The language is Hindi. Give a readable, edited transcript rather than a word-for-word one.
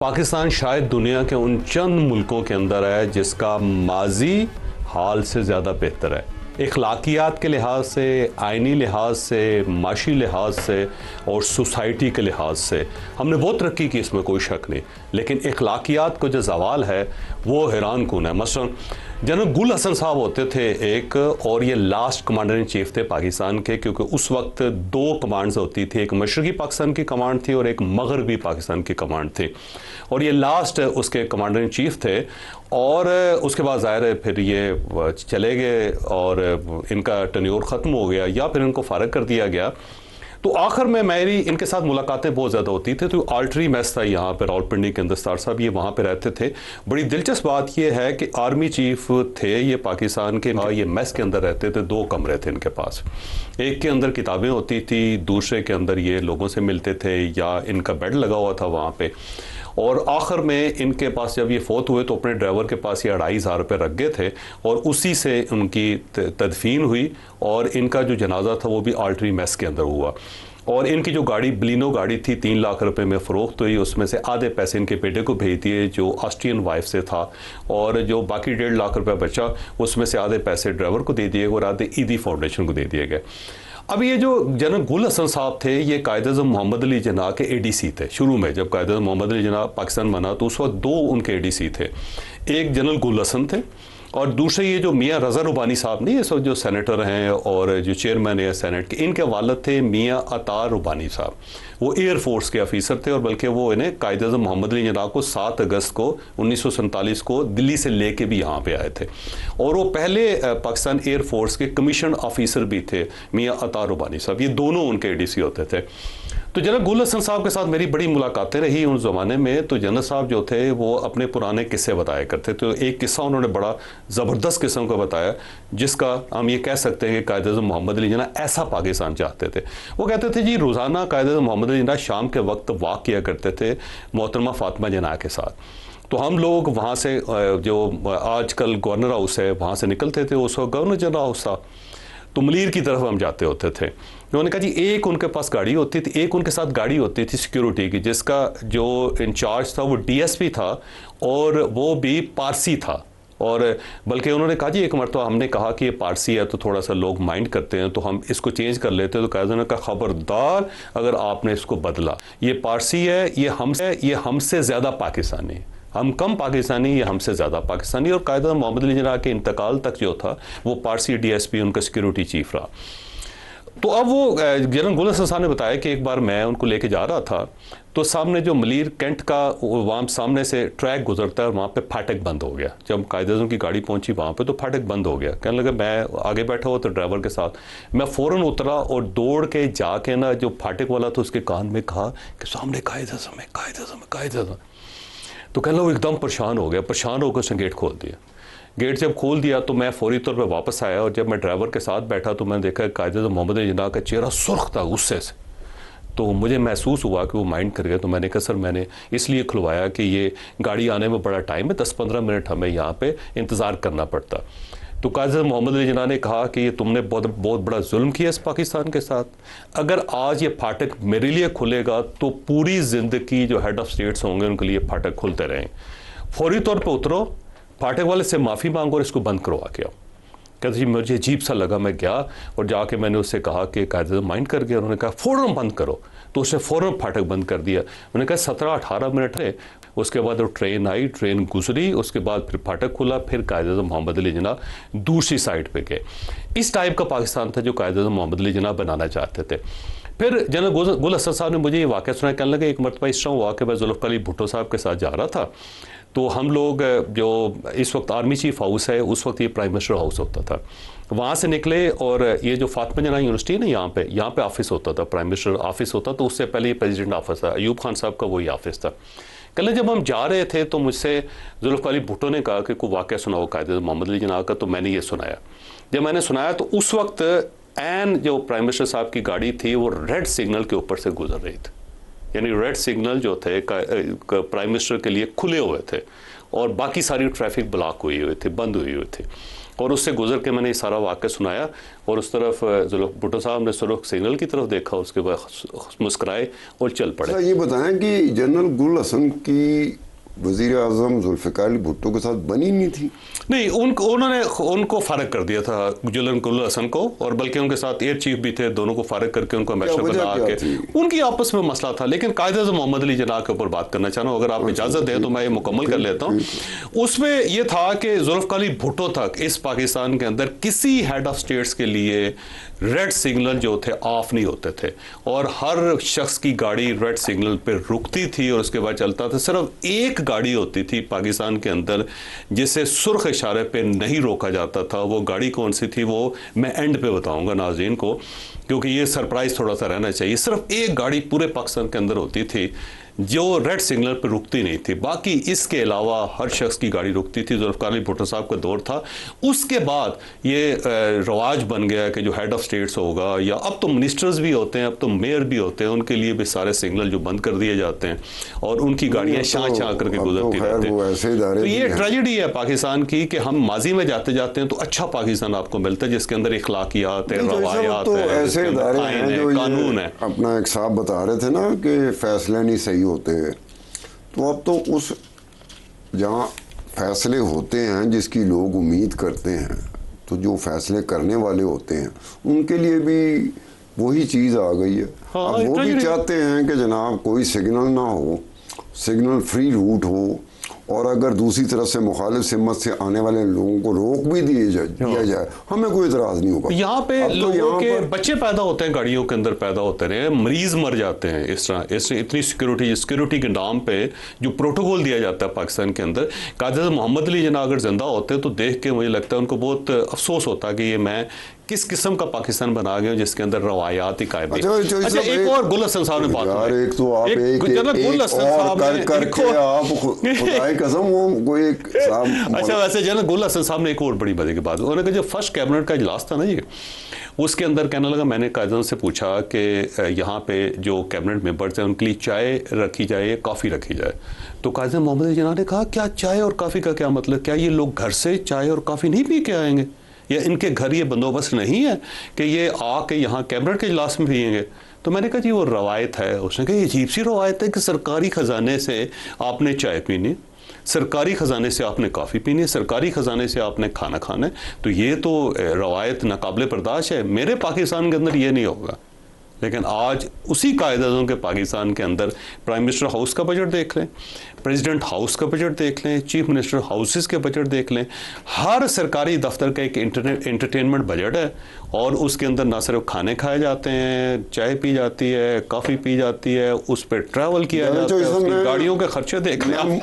पाकिस्तान शायद दुनिया के उन चंद मुल्कों के अंदर है जिसका माजी हाल से ज़्यादा बेहतर है। इखलाकियात के लिहाज से, आइनी लिहाज से, माशी लिहाज से और सोसाइटी के लिहाज से हमने बहुत तरक्की की, इसमें कोई शक नहीं। लेकिन इखलाकियात को जो जवाल है वो हैरान कुन है। मसलन जनरल गुल हसन साहब होते थे एक, और ये लास्ट कमांडर इन चीफ थे पाकिस्तान के, क्योंकि उस वक्त दो कमांड्स होती थी, एक मशरकी पाकिस्तान की कमांड थी और एक मगरबी पाकिस्तान की कमांड थी, और ये लास्ट उसके कमांडर इन चीफ थे। और उसके बाद ज़ाहिर है फिर ये चले गए और इनका टन्योर ख़त्म हो गया या फिर इनको फ़ारग कर दिया गया। तो आखिर में मेरी इनके साथ मुलाकातें बहुत ज़्यादा होती थी। तो आल्ट्री मेस था यहाँ पर रावलपिंडी के अंदर, स्टार साहब ये वहाँ पे रहते थे। बड़ी दिलचस्प बात ये है कि आर्मी चीफ थे ये पाकिस्तान के, ये मेस के अंदर रहते थे, दो कमरे थे इनके पास। एक के अंदर किताबें होती थी, दूसरे के अंदर ये लोगों से मिलते थे या इनका बेड लगा हुआ था वहाँ पे। और आखिर में इनके पास जब ये फोत हुए तो अपने ड्राइवर के पास ये 2500 रुपये रख गए थे और उसी से उनकी तदफीन हुई। और इनका जो जनाजा था वो भी आल्ट्री मेस के अंदर हुआ। और इनकी जो गाड़ी बलिनो गाड़ी थी 3 लाख रुपए में फ़रोख्त हुई, उसमें से आधे पैसे इनके बेटे को भेज दिए जो ऑस्ट्रियन वाइफ से था, और जो बाकी 1.5 लाख रुपए बचा उसमें से आधे पैसे ड्राइवर को दे दिए और आधे ईदी फाउंडेशन को दे दिए गए। अब ये जो जनरल गुल हसन साहब थे ये कायद-ए-आज़म मोहम्मद अली जिन्ना के एडीसी थे। शुरू में जब कायद-ए-आज़म मोहम्मद अली जिन्ना पाकिस्तान बना तो उस वक्त दो उनके एडीसी थे, एक जनरल गुल हसन थे और दूसरे ये जो मियाँ रज़ा रुबानी साहब नहीं, इस वक्त जो सेनेटर हैं और जो चेयरमैन है सेनेट के, इनके वालिद थे मियाँ अतार रुबानी साहब। वो एयरफोर्स के ऑफिसर थे और बल्कि वो इन्हें कायद-ए-आज़म मोहम्मद अली जिन्ना को 7 अगस्त को 1947 को दिल्ली से लेके भी यहाँ पे आए थे। और वो पहले पाकिस्तान एयरफोर्स के कमीशन ऑफिसर भी थे मियाँ अतार रुबानी साहब। ये दोनों उनके एडीसी होते थे। तो जनरल गुल हसन साहब के साथ मेरी बड़ी मुलाकातें रही उस ज़माने में। तो जनरल साहब जो थे वो अपने पुराने किस्से बताया करते। तो एक किस्सा उन्होंने बड़ा ज़बरदस्त किस्म का बताया जिसका हम ये कह सकते हैं कि कायद-ए-आज़म मोहम्मद अली जिन्ना ऐसा पाकिस्तान चाहते थे। वो कहते थे जी रोज़ाना कायद-ए-आज़म मोहम्मद अली जिन्ना शाम के वक्त वॉक किया करते थे मोहतरमा फ़ातिमा जिन्ना के साथ। तो हम लोग वहाँ से जो आजकल गवर्नर हाउस है वहाँ से निकलते थे, उस वक्त गवर्नर जनरल हाउस था, तो मलीर की तरफ हम जाते होते थे। उन्होंने कहा जी एक उनके पास गाड़ी होती थी, एक उनके साथ गाड़ी होती थी सिक्योरिटी की, जिसका जो इंचार्ज था वो डीएसपी था और वो भी पारसी था। और बल्कि उन्होंने कहा जी एक मरतबा हमने कहा कि ये पारसी है तो थोड़ा सा लोग माइंड करते हैं तो हम इसको चेंज कर लेते हैं। तो कायदे का खबरदार अगर आपने इसको बदला, ये पारसी है, ये हमसे ज़्यादा पाकिस्तानी है, हम कम पाकिस्तानी, ये हमसे ज़्यादा पाकिस्तानी। और कायद-ए-आज़म मोहम्मद अली जिन्ना के इंतकाल तक जो था वो पारसी डीएसपी उनका सिक्योरिटी चीफ रहा। तो अब वो जनरल गुल हसन साहब ने बताया कि एक बार मैं उनको लेके जा रहा था तो सामने जो मलीर कैंट का वहाँ सामने से ट्रैक गुजरता है, वहाँ पे फाटक बंद हो गया। जब कायद-ए-आज़म की गाड़ी पहुँची वहाँ पे तो फाटक बंद हो गया। कहने लगा, मैं आगे बैठा हुआ तो ड्राइवर के साथ, मैं फ़ौरन उतरा और दौड़ के जाके ना जो फाटक वाला था उसके कान में कहा कि सामने कायद-ए-आज़म है, कायद-ए-आज़म है, कायद-ए-आज़म। तो कहने लगा वो एकदम परेशान हो गया, परेशान होकर उसने गेट खोल दिया। गेट जब खोल दिया तो मैं फौरी तौर पे वापस आया और जब मैं ड्राइवर के साथ बैठा तो मैंने देखा कायद-ए-आज़म मोहम्मद अली जिन्ना का चेहरा सुर्ख था गुस्से से। तो मुझे महसूस हुआ कि वो माइंड कर गया। तो मैंने कहा सर मैंने इसलिए खुलवाया कि ये गाड़ी आने में बड़ा टाइम है, 10-15 मिनट हमें यहाँ पे इंतज़ार करना पड़ता। तो कायद-ए-आज़म मोहम्मद अली जिन्ना ने कहा कि ये तुमने बहुत बड़ा जुल्म किया इस पाकिस्तान के साथ। अगर आज ये फाटक मेरे लिए खुलेगा तो पूरी ज़िंदगी जो हेड ऑफ़ स्टेट्स होंगे उनके लिए फाटक खुलते रहें। फौरी तौर पर उतरो, फाटक वाले से माफ़ी मांगो और इसको बंद करवा के आओ। कहते जी मुझे अजीब सा लगा, मैं गया और जाके मैंने उससे कहा कि कायद-ए-आज़म माइंड कर गया। उन्होंने कहा फ़ौरन बंद करो, तो उसने फ़ौरन फाटक बंद कर दिया। उन्होंने कहा 17-18 मिनट है, उसके बाद वो ट्रेन आई, ट्रेन गुजरी, उसके बाद फिर फाटक खुला, फिर कायद-ए-आज़म मोहम्मद अली जिन्ना दूसरी साइड पे गए। इस टाइप का पाकिस्तान था जो कायद-ए-आज़म मोहम्मद अली जिन्ना बनाना चाहते थे। फिर जनरल गुल हसन साहब ने मुझे ये वाक़या सुनाया। कहने लगे एक मरतबा इस तरह हुआ कि मैं ज़ुल्फ़िकार अली भुट्टो साहब के साथ जा रहा था। तो हम लोग जो इस वक्त आर्मी चीफ हाउस है, उस वक्त ये प्राइम मिनिस्टर हाउस होता था, वहाँ से निकले और ये जो फातिमा जिन्ना यूनिवर्सिटी है ना यहाँ पे ऑफिस होता था, प्राइम मिनिस्टर ऑफिस होता। तो उससे पहले ये प्रेसिडेंट ऑफिस था, अयूब खान साहब का वही ऑफिस था। कल जब हम जा रहे थे तो मुझसे ज़ुल्फ़िकार अली भुट्टो ने कहा कि कोई वाक़या सुनाओ कायद-ए-आज़म मोहम्मद अली जिन्ना का। तो मैंने ये सुनाया। जब मैंने सुनाया तो उस वक्त एन जो प्राइम मिनिस्टर साहब की गाड़ी थी वो रेड सिग्नल के ऊपर से गुजर रही थी। यानी रेड सिग्नल जो थे प्राइम मिनिस्टर के लिए खुले हुए थे और बाकी सारी ट्रैफिक ब्लॉक हुई हुई थी, बंद हुई हुई थी। और उससे गुजर के मैंने ये सारा वाक़या सुनाया और उस तरफ भुट्टो साहब ने सिर्फ सिग्नल की तरफ देखा, उसके बाद मुस्कुराए और चल पड़े। ये बताएं कि जनरल गुल हसन की वज़ीर आज़म जुल्फ़िकार अली भुट्टो के साथ बनी नहीं थी? नहीं, उन्होंने उनको फारग कर दिया था जनरल गुल हसन को, और बल्कि उनके साथ एयर चीफ भी थे, दोनों को फारग करके उनको एम्बेसडर बना के उनकी आपस में मसला था। लेकिन कायदे मोहम्मद अली जिन्ना के ऊपर बात करना चाह रहा हूँ, अगर आप इजाज़त दें तो मैं ये मुकम्मल कर लेता हूँ। उसमें यह था कि जुल्फ़िकार अली भुट्टो तक इस पाकिस्तान के अंदर किसी हेड ऑफ स्टेट्स के लिए रेड सिग्नल जो थे ऑफ नहीं होते थे और हर शख्स की गाड़ी रेड सिग्नल पे रुकती थी और उसके बाद चलता था। सिर्फ एक गाड़ी होती थी पाकिस्तान के अंदर जिसे सुर्ख इशारे पे नहीं रोका जाता था। वो गाड़ी कौन सी थी वो मैं एंड पे बताऊंगा नाज़रीन को, क्योंकि ये सरप्राइज थोड़ा सा रहना चाहिए। सिर्फ एक गाड़ी पूरे पाकिस्तान के अंदर होती थी जो रेड सिग्नल पर रुकती नहीं थी, बाकी इसके अलावा हर शख्स की गाड़ी रुकती थी। जुल्फ़िकार अली भुट्टो साहब का दौर था। उसके बाद ये रवाज बन गया कि जो हेड ऑफ स्टेट्स होगा, या अब तो मिनिस्टर्स भी होते हैं, अब तो मेयर भी होते हैं, उनके लिए भी सारे सिग्नल जो बंद कर दिए जाते हैं और उनकी गाड़ियाँ शाँ शाँ करके गुजरती रहती हैं। तो ये ट्रेजेडी है पाकिस्तान की कि हम माजी में जाते जाते हैं तो अच्छा पाकिस्तान आपको मिलता है जिसके अंदर इखलाकियात है, रवायात है, कानून है। अपना एक साहब बता रहे थे ना कि फैसले नहीं सही होते हैं, तो अब तो उस जहाँ फैसले होते हैं जिसकी लोग उम्मीद करते हैं, तो जो फैसले करने वाले होते हैं उनके लिए भी वही चीज़ आ गई है। हाँ, अब वो भी चाहते हैं कि जनाब कोई सिग्नल ना हो, सिग्नल फ्री रूट हो, और अगर दूसरी तरफ से मुखालिफ सिमत से आने वाले लोगों को रोक भी दिया जाए, हमें कोई इतराज़ नहीं होगा। यहाँ पे लोगों के बच्चे पैदा होते हैं, गाड़ियों के अंदर पैदा होते रहे, मरीज मर जाते हैं इस तरह। इतनी सिक्योरिटी के नाम पे जो प्रोटोकॉल दिया जाता है पाकिस्तान के अंदर, कायदे मोहम्मद अली जिन्ना अगर जिंदा होते तो देख के मुझे लगता है उनको बहुत अफसोस होता कि ये मैं किस किस्म का पाकिस्तान बना गया जिसके अंदर रवायात ही कायम। अच्छा, एक और गुल हसन साहब ने बात यार, एक तो आप गुल हसन साहब ने कसम वो कोई अच्छा, वैसे जनरल गुल हसन साहब ने एक और बड़ी मजे की बात, उन्होंने कहा जब फर्स्ट कैबिनेट का इजलास था ना ये, उसके अंदर कहने लगा, मैंने कायदे से पूछा कि यहाँ पे जो कैबिनेट मेंबर्स हैं उनके लिए चाय रखी जाए, कॉफ़ी रखी जाए। तो कायदे मोहम्मद अली जिन्ना ने कहा क्या चाय और कॉफ़ी का क्या मतलब, क्या ये लोग घर से चाय और कॉफ़ी नहीं पी के आएंगे, या इनके घर ये बंदोबस्त नहीं है कि ये आके यहाँ कैबिनेट के इजलास में पिएंगे। तो मैंने कहा जी वो रवायत है। उसने कहा ये अजीब सी रवायत है कि सरकारी ख़जाने से आपने चाय पीनी, सरकारी ख़जाने से आपने कॉफ़ी पीनी है, सरकारी ख़जाने से आपने खाना खाना है, तो ये तो रवायत नाकाबिले बर्दाश्त है। मेरे पाकिस्तान के अंदर ये नहीं होगा। लेकिन आज उसी कायदे के पाकिस्तान के अंदर प्राइम मिनिस्टर हाउस का बजट देख लें, प्रेसिडेंट हाउस का बजट देख लें, चीफ मिनिस्टर हाउसेस के बजट देख लें, हर सरकारी दफ्तर का एक इंटरटेनमेंट बजट है और उसके अंदर ना सिर्फ खाने खाए जाते हैं, चाय पी जाती है, कॉफ़ी पी जाती है, उस पर ट्रैवल किया जाता है, उसकी गाड़ियों के खर्चे देख लें।